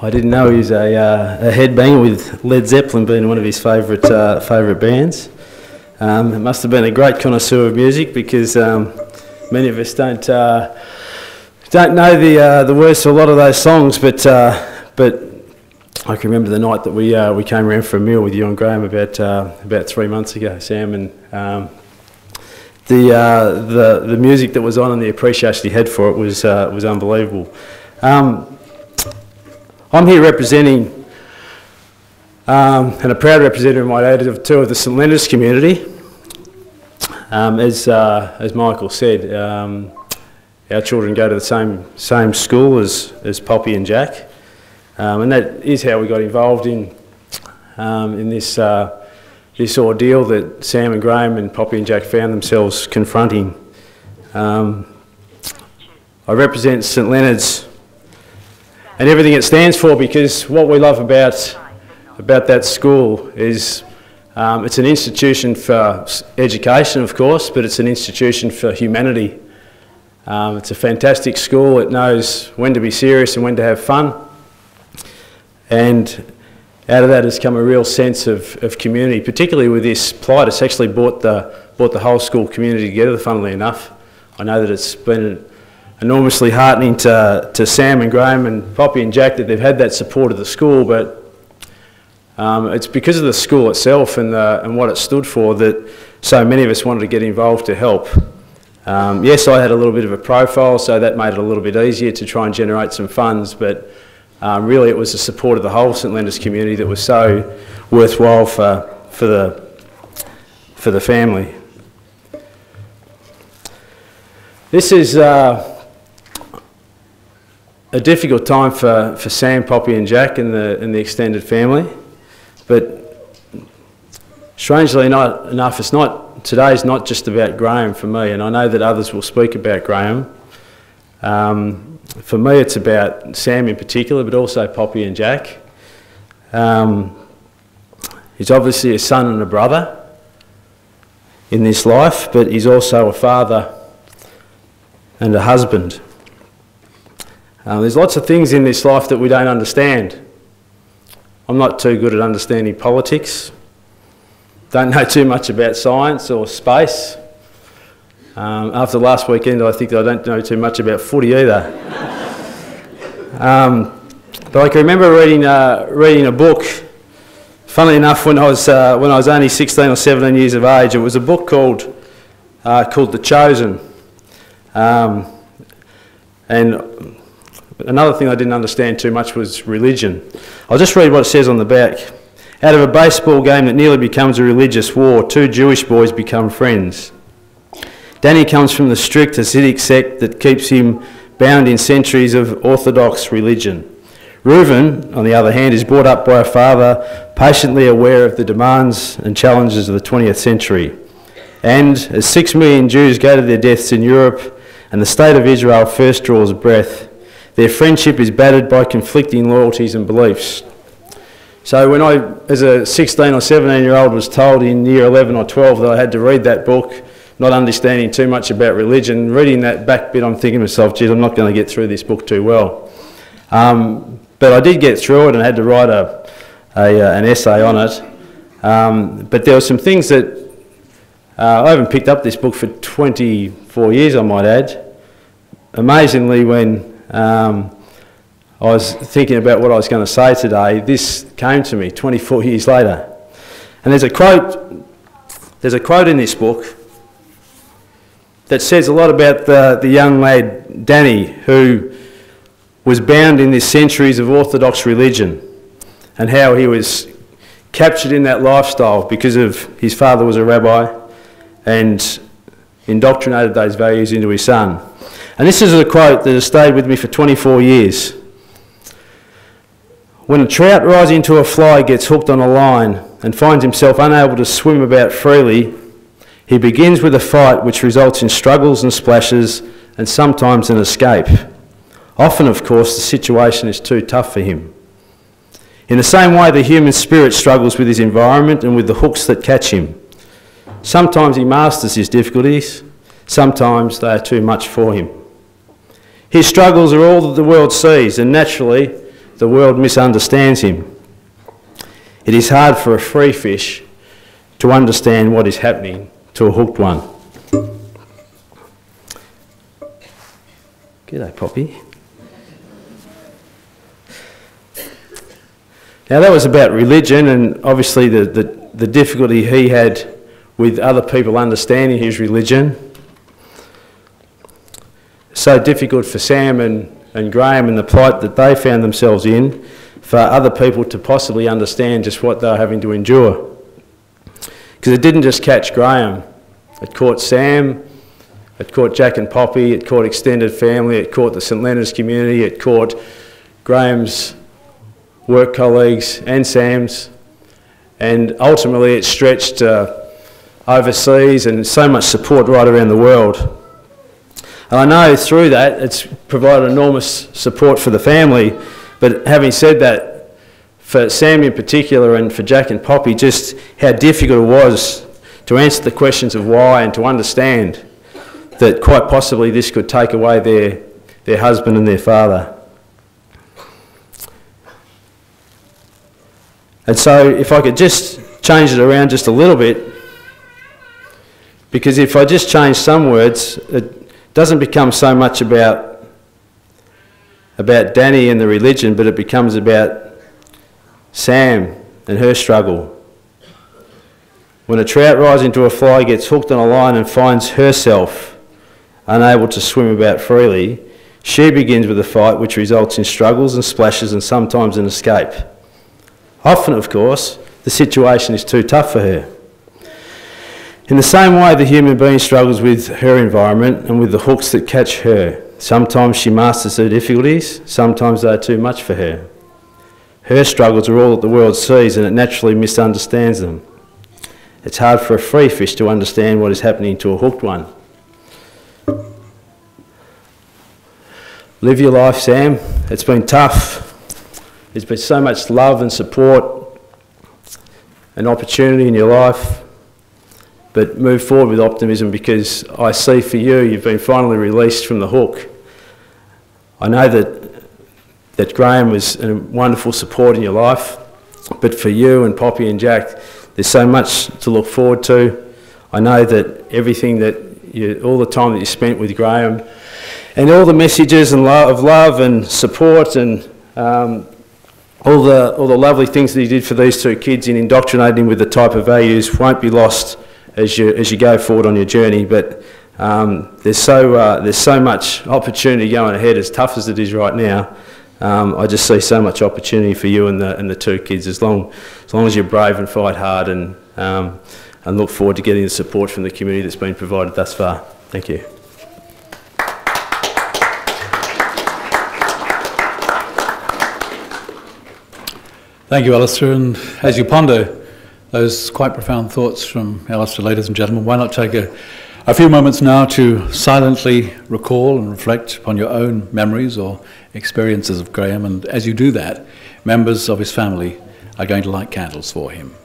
I didn't know he was a headbanger, with Led Zeppelin being one of his favourite bands. It must have been a great connoisseur of music, because many of us don't know the words to a lot of those songs. But I can remember the night that we came around for a meal with you and Graham about 3 months ago, Sam, and the music that was on and the appreciation he had for it was unbelievable. I'm here representing, and a proud representative, might add, of two of the St Leonard's community. As Michael said, our children go to the same school as Poppy and Jack, and that is how we got involved in this ordeal that Sam and Graham and Poppy and Jack found themselves confronting. I represent St Leonard's and everything it stands for, because what we love about that school is it's an institution for education, of course, but it's an institution for humanity. It's a fantastic school. It knows when to be serious and when to have fun, and out of that has come a real sense of community, particularly with this plight. It's actually brought the whole school community together, funnily enough. I know that it's been enormously heartening to Sam and Graham and Poppy and Jack that they've had that support of the school, but it's because of the school itself and what it stood for that so many of us wanted to get involved to help. Yes, I had a little bit of a profile, so that made it a little bit easier to try and generate some funds, but really it was the support of the whole St Leonard's community that was so worthwhile for the family. This is a difficult time for Sam, Poppy and Jack and the extended family, but strangely enough, today's not just about Graham for me, and I know that others will speak about Graham. For me it's about Sam in particular, but also Poppy and Jack. He's obviously a son and a brother in this life, but he's also a father and a husband. There's lots of things in this life that we don't understand. I'm not too good at understanding politics. Don't know too much about science or space. After last weekend, I think that I don't know too much about footy either. But I can remember reading a book. Funnily enough, when I was only 16 or 17 years of age, it was a book called The Chosen. And another thing I didn't understand too much was religion. I'll just read what it says on the back. Out of a baseball game that nearly becomes a religious war, two Jewish boys become friends. Danny comes from the strict Hasidic sect that keeps him bound in centuries of Orthodox religion. Reuven, on the other hand, is brought up by a father patiently aware of the demands and challenges of the 20th century. And as 6 million Jews go to their deaths in Europe and the state of Israel first draws breath, their friendship is battered by conflicting loyalties and beliefs. So when I, as a 16 or 17-year-old, was told in year 11 or 12 that I had to read that book, not understanding too much about religion, reading that back bit, I'm thinking to myself, geez, I'm not going to get through this book too well. But I did get through it and had to write an essay on it. But there were some things that I haven't picked up this book for 24 years, I might add. Amazingly, when I was thinking about what I was going to say today, this came to me 24 years later. And there's a quote in this book that says a lot about the young lad Danny, who was bound in these centuries of Orthodox religion, and how he was captured in that lifestyle because of his father was a rabbi and indoctrinated those values into his son. And this is a quote that has stayed with me for 24 years. When a trout rising to a fly gets hooked on a line and finds himself unable to swim about freely, he begins with a fight which results in struggles and splashes and sometimes an escape. Often, of course, the situation is too tough for him. In the same way, the human spirit struggles with his environment and with the hooks that catch him. Sometimes he masters his difficulties, sometimes they are too much for him. His struggles are all that the world sees, and naturally the world misunderstands him. It is hard for a free fish to understand what is happening to a hooked one. G'day, Poppy. Now that was about religion, and obviously the difficulty he had with other people understanding his religion. So difficult for Sam and Graham and the plight that they found themselves in, for other people to possibly understand just what they were having to endure. Because it didn't just catch Graham, it caught Sam, it caught Jack and Poppy, it caught extended family, it caught the St Leonard's community, it caught Graham's work colleagues and Sam's, and ultimately it stretched overseas, and so much support right around the world. And I know through that it's provided enormous support for the family, but having said that, for Sam in particular and for Jack and Poppy, just how difficult it was to answer the questions of why and to understand that quite possibly this could take away their husband and their father. And so if I could just change it around just a little bit, because if I just change some words, it doesn't become so much about Danny and the religion, but it becomes about Sam and her struggle. When a trout rides into a fly, gets hooked on a line and finds herself unable to swim about freely, she begins with a fight which results in struggles and splashes and sometimes an escape. Often, of course, the situation is too tough for her. In the same way, the human being struggles with her environment and with the hooks that catch her. Sometimes she masters her difficulties, sometimes they are too much for her. Her struggles are all that the world sees, and it naturally misunderstands them. It's hard for a free fish to understand what is happening to a hooked one. Live your life, Sam. It's been tough. There's been so much love and support and opportunity in your life. But move forward with optimism, because I see for you, you've been finally released from the hook. I know that Graham was a wonderful support in your life, but for you and Poppy and Jack, there's so much to look forward to. I know that everything all the time that you spent with Graham, and all the messages and of love and support, and all the lovely things that he did for these two kids in indoctrinating with the type of values won't be lost as you go forward on your journey. But there's so much opportunity going ahead, as tough as it is right now. I just see so much opportunity for you and the two kids, as long as you're brave and fight hard, and look forward to getting the support from the community that's been provided thus far. Thank you. Thank you, Alistair. And as you ponder those quite profound thoughts from Alistair, ladies and gentlemen, why not take a few moments now to silently recall and reflect upon your own memories or experiences of Graham. And as you do that, members of his family are going to light candles for him.